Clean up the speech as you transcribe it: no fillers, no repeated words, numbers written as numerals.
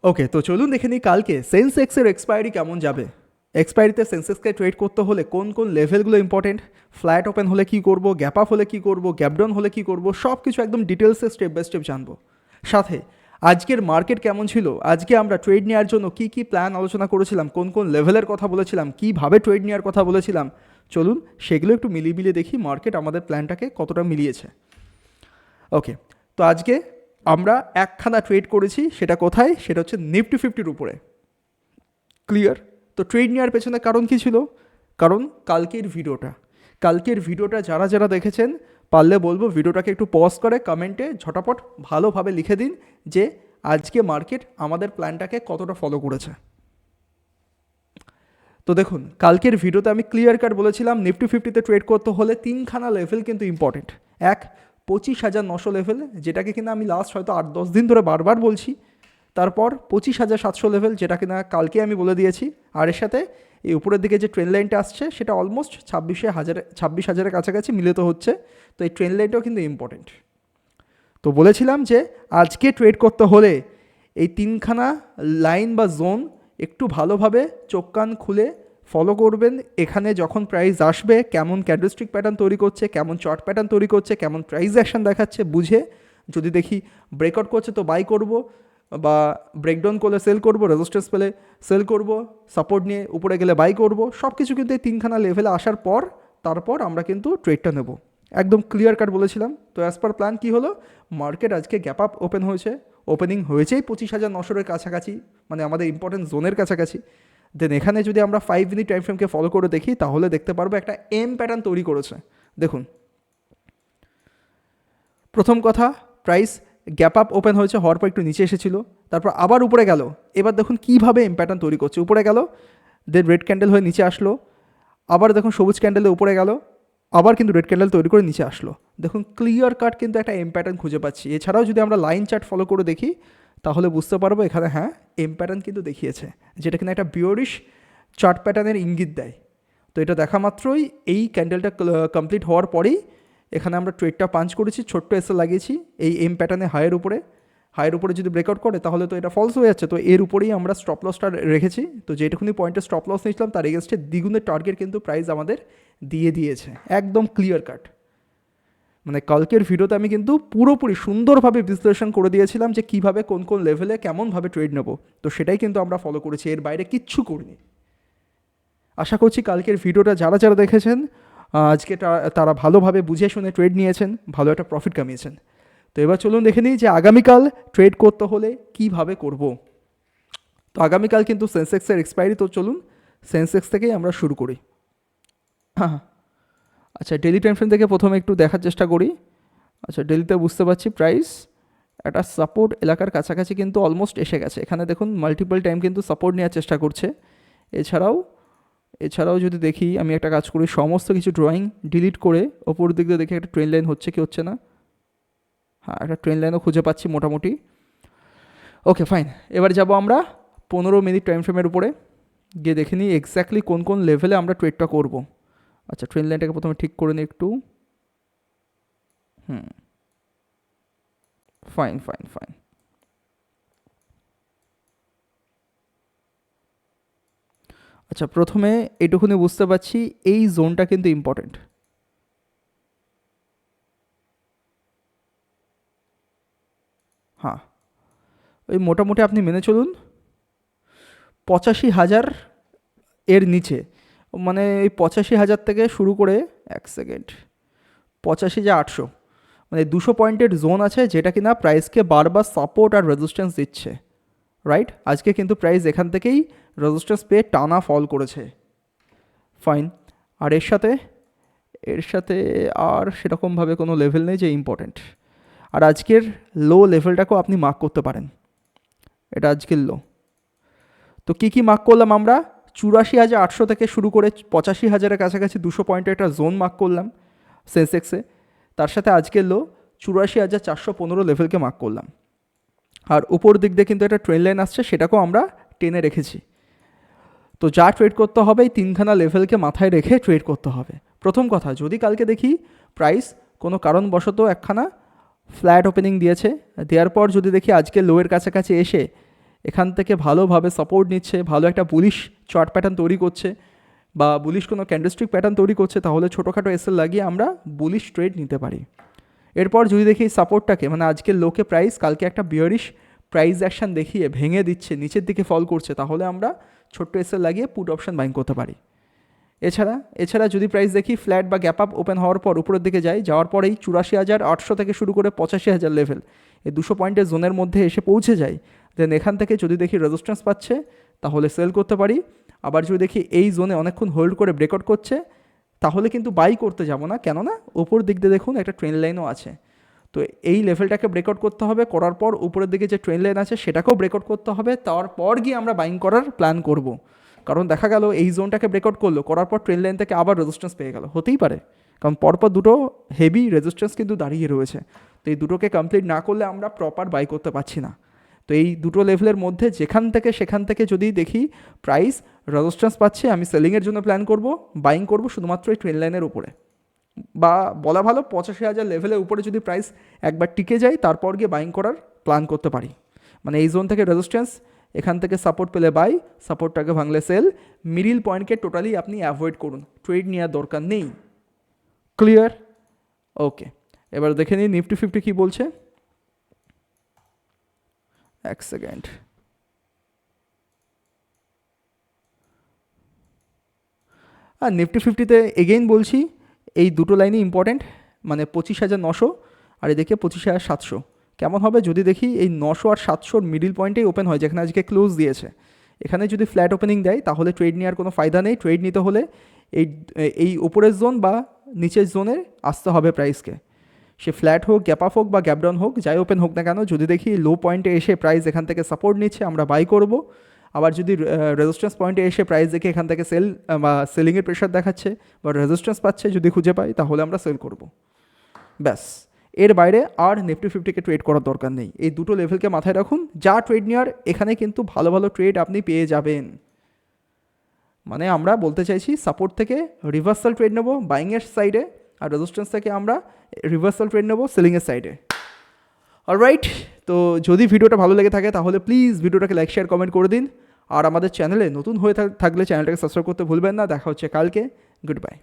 ওকে, তো চলুন দেখে নিই কালকে সেন্সেক্সের এক্সপায়ারি কেমন যাবে। এক্সপায়ারিতে সেন্সেক্সকে ট্রেড করতে হলে কোন কোন লেভেলগুলো ইম্পর্টেন্ট, ফ্ল্যাট ওপেন হলে কী করবো, গ্যাপ আপ হলে কী করবো, গ্যাপ ডাউন হলে কী করবো, সব কিছু একদম ডিটেলসে স্টেপ বাই স্টেপ জানবো। সাথে আজকের মার্কেট কেমন ছিল, আজকে আমরা ট্রেড নেওয়ার জন্য কী কী প্ল্যান আলোচনা করেছিলাম, কোন কোন লেভেলের কথা বলেছিলাম, কীভাবে ট্রেড নেওয়ার কথা বলেছিলাম, চলুন সেগুলো একটু মিলিয়ে মিলিয়ে দেখি মার্কেট আমাদের প্ল্যানটাকে কতটা মিলিয়েছে। ওকে, তো আজকে আমরা একখানা ট্রেড করেছি, সেটা কোথায়, সেটা হচ্ছে নিফটি 50-র উপরে। ক্লিয়ার? তো ট্রেড নেওয়ার পেছনে কারণ কী ছিল? কারণ কালকের ভিডিওটা যারা যারা দেখেছেন, পারলে বলবো ভিডিওটাকে একটু পজ করে কমেন্টে ঝটাপট ভালোভাবে লিখে দিন যে আজকে মার্কেট আমাদের প্ল্যানটাকে কতটা ফলো করেছে। তো দেখুন, কালকের ভিডিওতে আমি ক্লিয়ার কাট বলেছিলাম নিফটি 50-তে ট্রেড করতে হলে তিনখানা লেভেল কিন্তু ইম্পর্টেন্ট। এক, 25,900 লেভেল, যেটাকে কিনা আমি লাস্ট হয়তো 8-10 দিন ধরে বারবার বলছি। তারপর 25,700 লেভেল, যেটা কিনা কালকে আমি বলে দিয়েছি। আর এর সাথে এই উপরের দিকে যে ট্রেন লাইনটা আসছে সেটা অলমোস্ট 26,000-এর কাছাকাছি মিলিত হচ্ছে। তো এই ট্রেন লাইনটাও কিন্তু ইম্পর্টেন্ট। তো বলেছিলাম যে আজকে ট্রেড করতে হলে এই তিনখানা লাইন বা জোন একটু ভালোভাবে চোখ কান খুলে ফলো করবেন। এখানে যখন প্রাইস আসবে, কেমন ক্যান্ডেলস্টিক প্যাটার্ন তৈরি করছে, কেমন চার্ট প্যাটার্ন তৈরি করছে, কেমন প্রাইস অ্যাকশন দেখাচ্ছে বুঝে যদি দেখি ব্রেকআউট করছে তো বাই করব, বা ব্রেকডাউন করলে সেল করব, রেজিস্ট্যান্স পেলে সেল করব, সাপোর্ট নিয়ে উপরে গেলে বাই করব। সব কিছু কিন্তু এই তিনখানা লেভেলে আসার পর তারপর আমরা কিন্তু ট্রেডটা নেব। একদম ক্লিয়ার কাট বলেছিলাম। তো অ্যাজ পার প্ল্যান কী হলো, মার্কেট আজকে গ্যাপ আপ ওপেন হয়েছে, ওপেনিং হয়েছেই 25,900-এর কাছাকাছি, মানে আমাদের ইম্পর্টেন্ট জোনের কাছাকাছি। দেন এখানে যদি আমরা 5 মিনিট টাইম ফ্রেমকে ফলো করে দেখি তাহলে দেখতে পারবো একটা এম প্যাটার্ন তৈরি করেছে। দেখুন, প্রথম কথা, প্রাইস গ্যাপ আপ ওপেন হয়েছে, হওয়ার পর একটু নিচে এসেছিল, তারপর আবার উপরে গেল। এবার দেখুন কীভাবে এম প্যাটার্ন তৈরি করছে, উপরে গেল, দেন রেড ক্যান্ডেল হয়ে নিচে আসলো, আবার দেখুন সবুজ ক্যান্ডেলে উপরে গেল, আবার কিন্তু রেড ক্যান্ডেল তৈরি করে নিচে আসলো। দেখুন ক্লিয়ার কাট কিন্তু একটা এম প্যাটার্ন খুঁজে পাচ্ছি। এছাড়াও যদি আমরা লাইন চার্ট ফলো করে দেখি তাহলে বুঝতে পারবো এখানে হ্যাঁ এম প্যাটার্ন কিন্তু দেখিয়েছে, যেটা কিনা একটা বিয়রিশ চার্ট প্যাটার্নের ইঙ্গিত দেয়। তো এটা দেখা মাত্রই এই ক্যান্ডেলটা কমপ্লিট হওয়ার পরেই এখানে আমরা ট্রেডটা পাঞ্চ করেছি, ছোট্ট এসে লাগিয়েছি এই এম প্যাটার্নে হাইয়ের উপরে যদি ব্রেকআউট করে তাহলে তো এটা ফলস হয়ে যাচ্ছে। তো এর উপরেই আমরা স্টপ লসটা রেখেছি। তো যেটুকুনি পয়েন্টে স্টপ লস নিয়েছিলাম তার এগেনস্টে দ্বিগুণের টার্গেট কিন্তু প্রাইস আমাদের দিয়ে দিয়েছে, একদম ক্লিয়ার কাট। মানে কালকের ভিডিওতে আমি কিন্তু পুরোপুরি সুন্দরভাবে বিশ্লেষণ করে দিয়েছিলাম যে কীভাবে কোন কোন লেভেলে কেমনভাবে ট্রেড নেব। তো সেটাই কিন্তু আমরা ফলো করেছি, এর বাইরে কিচ্ছু করিনি। আশা করছি কালকের ভিডিওটা যারা যারা দেখেছেন আজকে তারা ভালোভাবে বুঝে শুনে ট্রেড নিয়েছেন, ভালো একটা প্রফিট কামিয়েছেন। তো এবার চলুন দেখে নিই যে আগামীকাল ট্রেড করতে হলে কীভাবে করব। তো আগামীকাল কিন্তু সেন্সেক্সের এক্সপায়ারি, তো চলুন সেন্সেক্স থেকেই আমরা শুরু করি। হ্যাঁ, আচ্ছা ডেলি টাইম ফ্রেম থেকে প্রথমে একটু দেখার চেষ্টা করি। আচ্ছা ডেলিতে বুঝতে পারছি প্রাইস একটা সাপোর্ট এলাকার কাছাকাছি কিন্তু অলমোস্ট এসে গেছে। এখানে দেখুন মাল্টিপল টাইম কিন্তু সাপোর্ট নেওয়ার চেষ্টা করছে। এছাড়াও যদি দেখি, আমি একটা কাজ করি, সমস্ত কিছু ড্রয়িং ডিলিট করে ওপর দিক দিয়ে দেখি একটা ট্রেন লাইন হচ্ছে কি হচ্ছে না। হ্যাঁ, একটা ট্রেন লাইনও খুঁজে পাচ্ছি মোটামুটি। ওকে ফাইন, এবার যাব আমরা 15 মিনিট টাইম ফ্রেমের উপরে গিয়ে দেখে নিই এক্স্যাক্টলি কোন কোন লেভেলে আমরা ট্রেডটা করব। আচ্ছা ট্রেন লাইনটাকে প্রথমে ঠিক করে নিই একটু। Fine fine fine. আচ্ছা প্রথমে এটুকুনি বুঝতে পারছি এই জোনটা কিন্তু ইম্পর্টেন্ট। হ্যাঁ, ওই মোটামুটি আপনি মেনে চলুন 85,000 এর নিচে, মানে এই 85,000 থেকে শুরু করে, এক সেকেন্ড, 85,800, মানে 200 পয়েন্টের জোন আছে যেটা কিনা প্রাইসকে বারবার সাপোর্ট আর রেজিস্ট্যান্স দিচ্ছে। রাইট, আজকে কিন্তু প্রাইস এখান থেকেই রেজিস্ট্যান্স পেয়ে টানা ফল করেছে। ফাইন, আর এর সাথে আর সেরকমভাবে কোনো লেভেল নেই যে ইম্পর্টেন্ট। আর আজকের লো লেভেলটাকেও আপনি মার্ক করতে পারেন, এটা আজকের লো। তো কী কী মার্ক করলাম আমরা, 84,800 থেকে শুরু করে 85,000-এর কাছাকাছি 200 পয়েন্টের একটা জোন মার্ক করলাম সেন্সেক্সে। তার সাথে আজকের লো 84,415 লেভেলকে মার্ক করলাম। আর উপর দিক দিয়ে কিন্তু একটা ট্রেন লাইন আসছে, সেটাকেও আমরা টেনে রেখেছি। তো যা ট্রেড করতে হবে এই তিনখানা লেভেলকে মাথায় রেখে ট্রেড করতে হবে। প্রথম কথা, যদি কালকে দেখি প্রাইস কোনো কারণবশত একখানা ফ্ল্যাট ওপেনিং দিয়েছে, দেওয়ার পর যদি দেখি আজকে লোয়ের কাছাকাছি এসে এখান থেকে ভালোভাবে সাপোর্ট নিচ্ছে, ভালো একটা বুলিশ চার্ট প্যাটার্ন তৈরি করছে বা বুলিশ কোনো ক্যান্ডেলস্টিক প্যাটার্ন তৈরি করছে, তাহলে ছোটোখাটো এসএল লাগিয়ে আমরা বুলিশ ট্রেড নিতে পারি। এরপর যদি দেখি সাপোর্টটাকে, মানে আজকের লোকে প্রাইস কালকে একটা বিয়ারিশ প্রাইস অ্যাকশান দেখিয়ে ভেঙে দিচ্ছে, নিচের দিকে ফল করছে, তাহলে আমরা ছোট্ট এসএল লাগিয়ে পুট অপশান বাইং করতে পারি। এছাড়া যদি প্রাইস দেখি ফ্ল্যাট বা গ্যাপ আপ ওপেন হওয়ার পর উপরের দিকে যাওয়ার পরেই 84,800 থেকে শুরু করে 85,000 লেভেল, এই 200 পয়েন্টের জোনের মধ্যে এসে পৌঁছে যায়, দেন এখান থেকে যদি দেখি রেজিস্ট্যান্স পাচ্ছে তাহলে সেল করতে পারি। আবার যদি দেখি এই জোনে অনেকক্ষণ হোল্ড করে ব্রেকআউট করছে, তাহলে কিন্তু বাই করতে যাব না, কেননা ওপর দিক দিয়ে দেখুন একটা ট্রেন লাইনও আছে। তো এই লেভেলটাকে ব্রেকআউট করতে হবে, করার পর উপরের দিকে যে ট্রেন লাইন আছে সেটাকেও ব্রেকআউট করতে হবে, তারপর গিয়ে আমরা বাইং করার প্ল্যান করব। কারণ দেখা গেল এই জোনটাকে ব্রেকআউট করলো, করার পর ট্রেন লাইন থেকে আবার রেজিস্ট্যান্স পেয়ে গেল, হতেই পারে, কারণ পরপর দুটো হেভি রেজিস্ট্যান্স কিন্তু দাঁড়িয়ে রয়েছে। তো এই দুটোকে কমপ্লিট না করলে আমরা প্রপার বাই করতে পারছি না। তো এই দুটো লেভেলের মধ্যে সেখান থেকে যদি দেখি প্রাইস রেজিস্ট্যান্স পাচ্ছে, আমি সেলিংয়ের জন্য প্ল্যান করব, বাইং করব শুধুমাত্র এই ট্রেন লাইনের উপরে, বা বলা ভালো 85,000 লেভেলের উপরে যদি প্রাইস একবার টিকে যায় তারপর গিয়ে বাইং করার প্ল্যান করতে পারি। মানে এই জোন থেকে রেজিস্ট্যান্স, এখান থেকে সাপোর্ট পেলে বাই, সাপোর্টটাকে ভাঙলে সেল, মিডিল পয়েন্টকে টোটালি আপনি অ্যাভয়েড করুন, ট্রেড নেওয়ার দরকার নেই। ক্লিয়ার? ওকে, এবার দেখে নিই নিফটি 50 কী বলছে। এক সেকেন্ড। আর নিফটি 50-তে এগেইন বলছি, এই দুটো লাইনই ইম্পর্ট্যান্ট, মানে 25,900 আর এদিকে 25,700। কেমন হবে যদি দেখি এই 900 আর 700 মিডিল পয়েন্টেই ওপেন হয়, যেখানে আজকে ক্লোজ দিয়েছে, এখানে যদি ফ্ল্যাট ওপেনিং দেয় তাহলে ট্রেড নেওয়ার কোনো ফায়দা নেই। ট্রেড নিতে হলে এই উপরের জোন বা নিচের জোনে আসতে হবে প্রাইসকে, সে ফ্ল্যাট হোক, গ্যাপ আপ হোক বা গ্যাপ ডাউন হোক, যাই ওপেন হোক না কেন, যদি দেখি লো পয়েন্টে এসে প্রাইস এখান থেকে সাপোর্ট নিচ্ছে আমরা বাই করব। আবার যদি রেজিস্ট্যান্স পয়েন্টে এসে প্রাইস দেখে এখান থেকে সেল বা সেলিংয়ের প্রেশার দেখাচ্ছে বা রেজিস্ট্যান্স পাচ্ছে যদি খুঁজে পাই, তাহলে আমরা সেল করব। ব্যাস, এর বাইরে আর নিফটি 50-কে ট্রেড করার দরকার নেই। এই দুটো লেভেলকে মাথায় রাখুন, যা ট্রেড নেওয়ার এখানে কিন্তু ভালো ভালো ট্রেড আপনি পেয়ে যাবেন। মানে আমরা বলতে চাইছি সাপোর্ট থেকে রিভার্সাল ট্রেড নেব বাইংয়ের সাইডে, আর রেজিস্ট্যান্স থেকে আমরা রিভার্সাল ট্রেড নেব সেলিংয়ের সাইডে। অলরাইট, তো যদি ভিডিওটা ভালো লেগে থাকে তাহলে প্লিজ ভিডিওটাকে লাইক, শেয়ার, কমেন্ট করে দিন। আর আমাদের চ্যানেলে নতুন হয়ে থাকলে চ্যানেলটাকে সাবস্ক্রাইব করতে ভুলবেন না। দেখা হচ্ছে কালকে। Good bye.